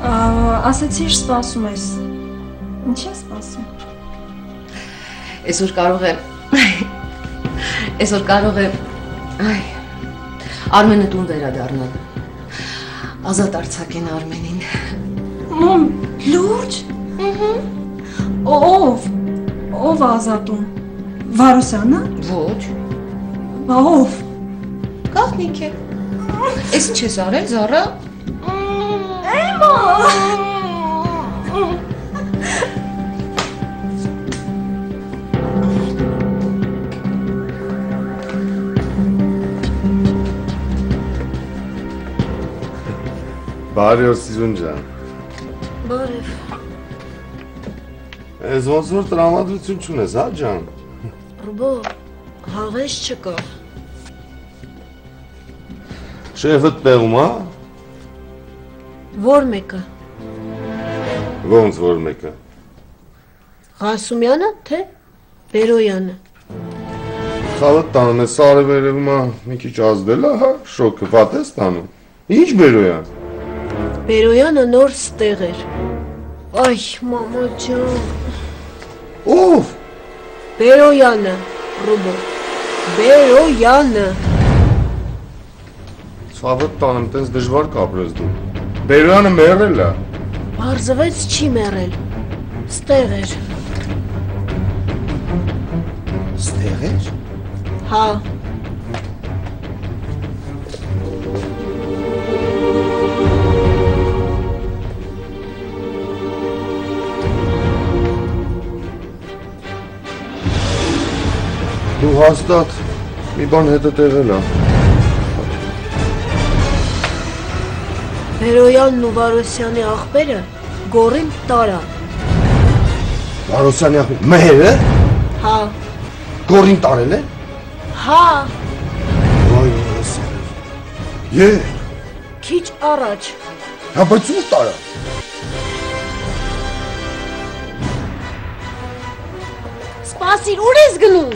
Ասացիր սպասում ես։ Ինչ ես սպասում։ Այսօր կարող է Արմենը տուն վերադառնալ։ Ազատ արձակեն Արմենին։ Մամ, լուրջ։ Ով ազատում։ Վարուսյանը։ Ոչ։ Ով։ Գաղտնիք է։ Էս ինչ ես արել, Զարա։ Էմա։ Բարի օր Սիրուն ջան։ Բարև։ Ես ոնց որ տրամադրություն չունես, հա ջան։ Ռուբո, հավես չկա։ Շեֆդ տեղում, հա։ Որ մեկը։ Ոնց որ մեկը։ Ղասումյանը, թե Բերոյանը։ Խալդ տանում է սարը վերևում, մի քիչ ազդել է, հա, շոկը վատ ես տանում։ Ինչ Բերոյան։ Բերոյանը նոր ստեղ էր։ Այ, մամա ջան։ Ով։ Բերոյանը, Ռուբո։ Բերոյանը։ Ցավդ տանեմ, տենց դժվար կապրես դու։ Բերոյանը մեռել է։ Բարձվեց չի մեռել։ Ստեղ էր։ Ստեղ էր։ Հա։ Դու հաստատ մի բան հետը տեղել է։ Բերոյանն ու Վարոսյանի աղբերը գորին տարա։ Վարոսյանի աղբերը մհերը։ Հա։ Գորին տարել է։ Հա։ Վայ Վարոսյան։ Եվ։ Քիչ առաջ։ Հա բայց ու տարա։ Սպասիր, ուր ես գնում։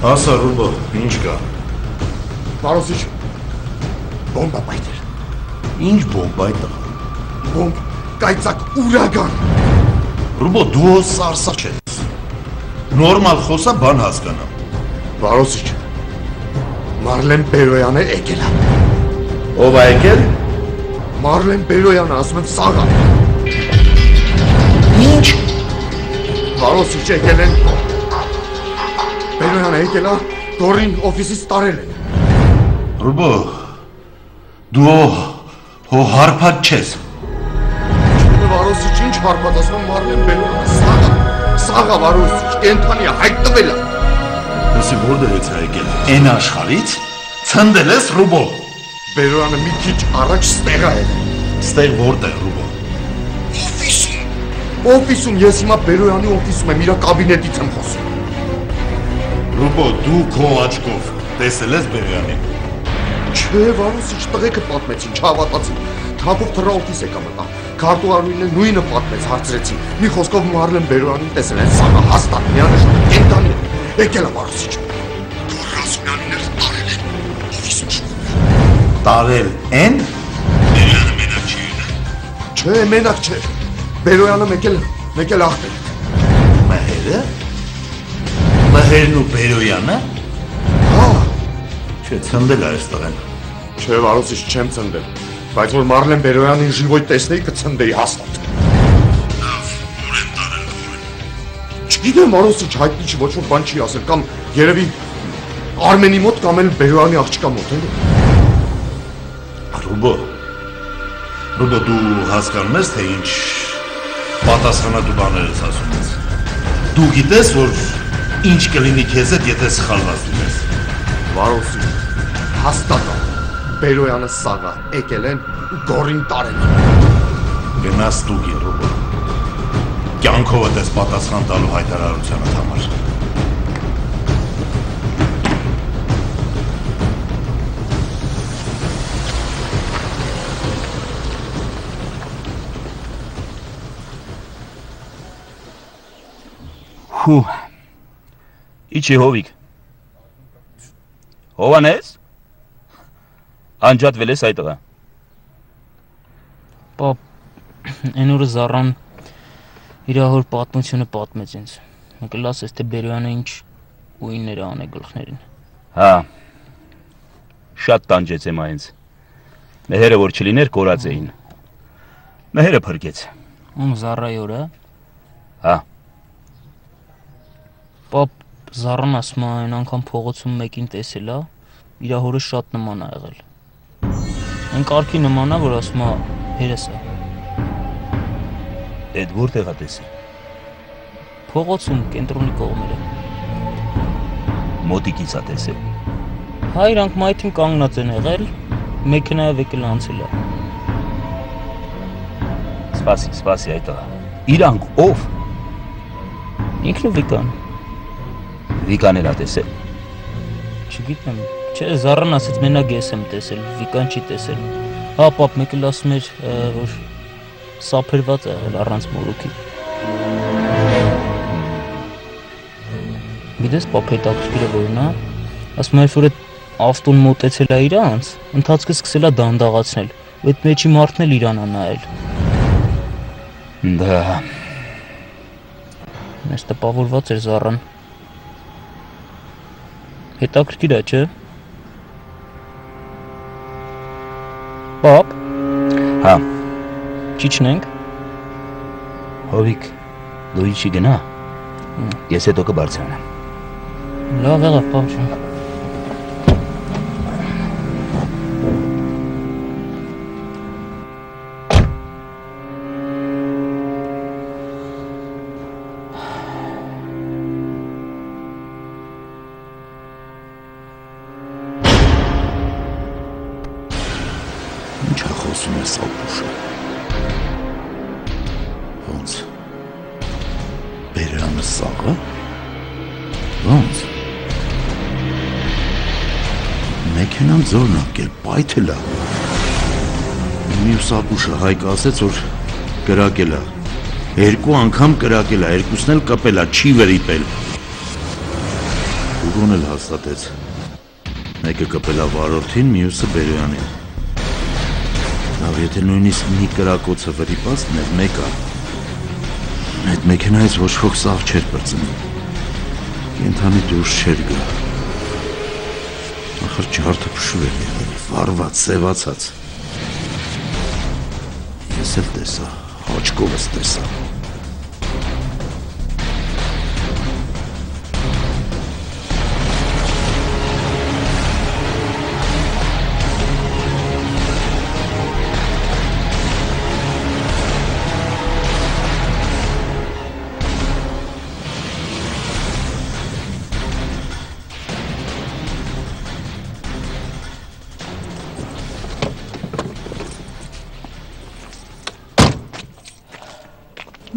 Ասա Ռուբո, ինչ կա։ Վարոսիչ, բոմբա պայթեր։ Ինչ բոմբ այդ տղա։ Բոմբ, կայծակ ուրագան։ Ռուբո, դու սարսափ ես։ Նորմալ խոսա բան հասկանամ։ Վարոսիչ, Մարլեն Բերոյանը եկել է։ Ով է եկել։ Մարլեն Բերոյանը, ասում եմ սաղ է։ Ինչ։ Վարոսիչ եկել են։ Բերոյանը եկել է, դորին օֆիսից տարել են։ Ռուբո, դու հարփած չես։ Վարոսիչ, ինչ հարփած, ասում եմ Մարլեն Բերոյանը սաղ է, Վարոսիչ, կենթանի է, հայտնվել է։ Ասի որտեղից է եկել։ Էն աշխարհից ցնդել ես Ռուբո։ Բերոյանը մի քիչ առաջ ստեղ է եկել։ Ստեղ որտեղ Ռուբո։ Օֆիսում, ես հիմա Բերոյանի օֆիսում եմ, իր կաբինետից եմ խոսում։ Ռուբո, դու քո աչքով տեսել ես Բերոյանին։ Չէ, Վարոսիչ, տղեկը պատմեցին, չհավատացին։ Թակով թռա օֆիս եկա մտա։ Քարտուղարուհին նույնը պատմեց, հարցրեցի։ Մի խոսքով Մարլեն Բերոյանին տեսել են, սաղը հաստատ միանշան կենտանի է։ Եկել է Վարոսիչ։ Ղասումյանին էլ տարել են, օֆիսում շուտով։ Տարել են։ Բերոյանը մենակ չի եղել։ Չէ, մենակ չէ։ Բերոյանը մեկել աղբեր։ Մհերը։ Մհերն ու Բերոյանը։ Հա։ Չէ, ցնդել է այս տղեն։ Չէ, Վարոսիչ, չեմ ցնդել, բայց որ Մարլեն Բերոյանին ժիվոյ տեսնեի կցնդեի հաստատ։ Լավ, ուր են տարել քորեն։ Չգիտեմ, Վարոսիչ, հայտնի չի, ոչ որ բան չի ասել, կամ երևի Արմենի մոտ կամ էլ Բերոյանի աղջկա մոտ, էլի։ Ռուբո, դու հասկանում ես, թե ինչ պատասխանատու բաներ ես ասում ես։ Դու գիտես, որ ինչ կլինի քեզ հետ, եթե սխալված լինես։ Վարոսի, հաստատ է, Բերոյանը սաղը եկել են ու գորին տարել։ Գնաս տուգի, Ռուբո։ Կյանքովդ ես պատասխան տալու հայտարարությանդ համար։ Իչի հովիկ։ Հովանես։ Անջատվել ես այդ տղա։ Պապ, այն օրը Զառան իր հոր պատմությունը պատմեց ինձ։ Եկել ասես թե Բերոյանը ինչ ուիններ անե գլխներին։ Հա։ Շատ տանջեց եմա ինձ։ Մեհերը որ չլիներ կորած էին։ Մեհերը փրկեց։ Ում Զառայի օրը։ Հա։ Պապ, Զառան ասում է այն անգամ փողոցում մեկին տեսել է, իր հորը շատ նման է եղել։ Այն կարգի նման է, որ ասում է հերս է։ Էդ որտեղ է տեսել։ Փողոցում կենտրոնի կողմերը։ Մոտիկից է տեսել։ Հա, իրանք մայթին կանգնած են եղել, մեքենայով եկել անցել է։ Սպասի այդ տղա։ Իրանք ով։ Ինքն ու Վիկան։ Վիկան էլ է տեսել։ Չգիտեմ, չէ, Զառան ասեց մենակ ես եմ տեսել, Վիկան չի տեսել։ Հա, պապ, մեկ էլ ասում էր, որ սափրված է եղել առանց մորուքի։ Գիտես, պապ, հետաքրքիրը որն է, ասում էր, որ այդ ավտոն մոտեցել է իրանց, ընթացքը սկսել է դանդաղացնել, ու այդ մեջի մարդն էլ իրան է նայել։ Դա Մեզ տպավորված էր Զառան։ Հետաքրքիր է, չէ։ Պապ։ Հա։ Ճիչնենք։ Հովիկ, դու իջի գնա։ Ես հետո կբարձրանամ։ Լավ եղավ, պապ ջան։ Զորնակել, պայթել է։ Մյուս ապուշը Հայկը ասեց, որ կրակել է։ Երկու անգամ կրակել է, երկուսն էլ կպել է, չի վրիպել։ Ուգոն էլ հաստատեց։ Մեկը կպել է վարորդին, մյուսը Բերոյանին։ Լավ, եթե նույնիսկ մի կրակոցը վրիպածն էր, մեկը։ Այդ մեքենայից ոչ ոք սաղ չէր պրծնում։ Կենթանի դուրս չէր գա։ Ախր ջարդը փշուր էր եղել, վարված, սևացած։ Ես էլ տեսա, աչքովս տեսա։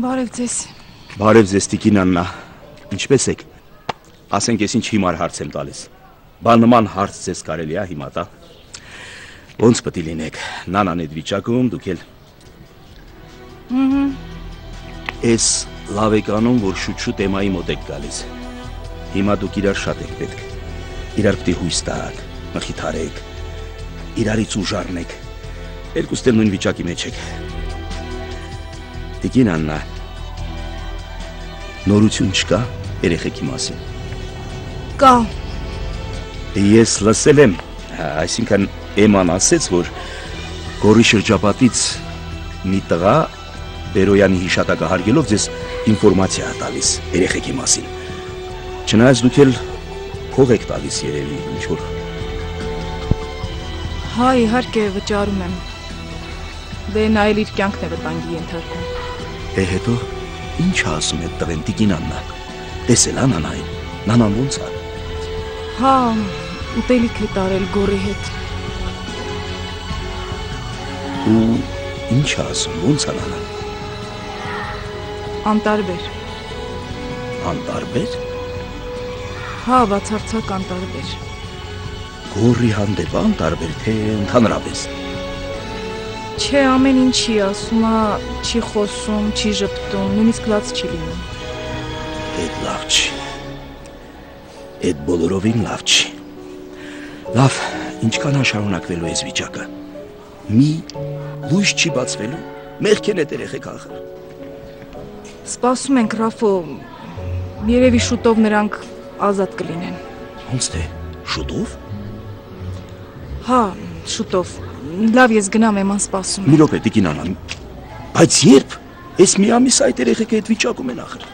Բարև ձեզ։ Բարև ձեզ, Տիկին Աննա։ Ինչպես եք։ Ասենք ես ինչ հիմար հարց եմ տալիս։ Բան նման հարց ձեզ կարելի է հիմա տա։ Ոնց պետք է լինեք։ Նանան այդ վիճակում դուք էլ։ Էս լավ եք անում, որ շուտ-շուտ էմայի մոտ եք գալիս։ Հիմա դուք իրար շատ եք պետք։ Իրար պետք է հույս տաք, մխիթարեք, իրարից ուժառնեք։ Երկուստ էլ նույն վիճակի մեջ եք։ Տիկին Աննա, նորություն չկա երեխեքի մասին։ Կա։ Ես լսել եմ, այսինքն Էման ասեց, որ Գորի շրջապատից մի տղա Բերոյանի հիշատակը հարգելով ձեզ ինֆորմացիա է տալիս երեխեքի մասին։ Չնայած դուք էլ փող եք տալիս երևի, ինչ-որ։ Հա, իհարկե վճարում եմ։ Դե նայել իր կյանքն է վտանգի ենթարկում։ Հետո ինչ ասում է տղեն Տիկին Աննա։ Տեսել Աննային։ Նանան ո՞նց է։ Հա, ուտելիք է տարել Գորի հետ։ Ու ինչ ասում, ո՞նց է նանան։ Անտարբեր։ Անտարբեր։ Հա, բացարձակ անտարբեր։ Գորի հանդեպ անտարբեր թե ընդհանրապես։ Չէ, ամեն ինչ չի ասում, չի խոսում, չի ժպտում, նույնիսկ լաց չի լինում։ Էդ լավ չի։ Էդ բոլորովին լավ չի։ Լավ, ինչքան է շարունակվելու այս վիճակը։ Մի լույս չի բացվելու, մեղքեն է երեխեք ախր։ Սպասում ենք, Ռաֆո, երևի շուտով նրանք ազատ կլինեն։ Ոնց թե, շուտով։ Հա, շուտով։ Լավ, ես գնամ Էման սպասում։ Մի րոպե, տիկին Անան, բայց երբ, այս մի ամիս այդ երեխեքը այդ վիճակում են ախր։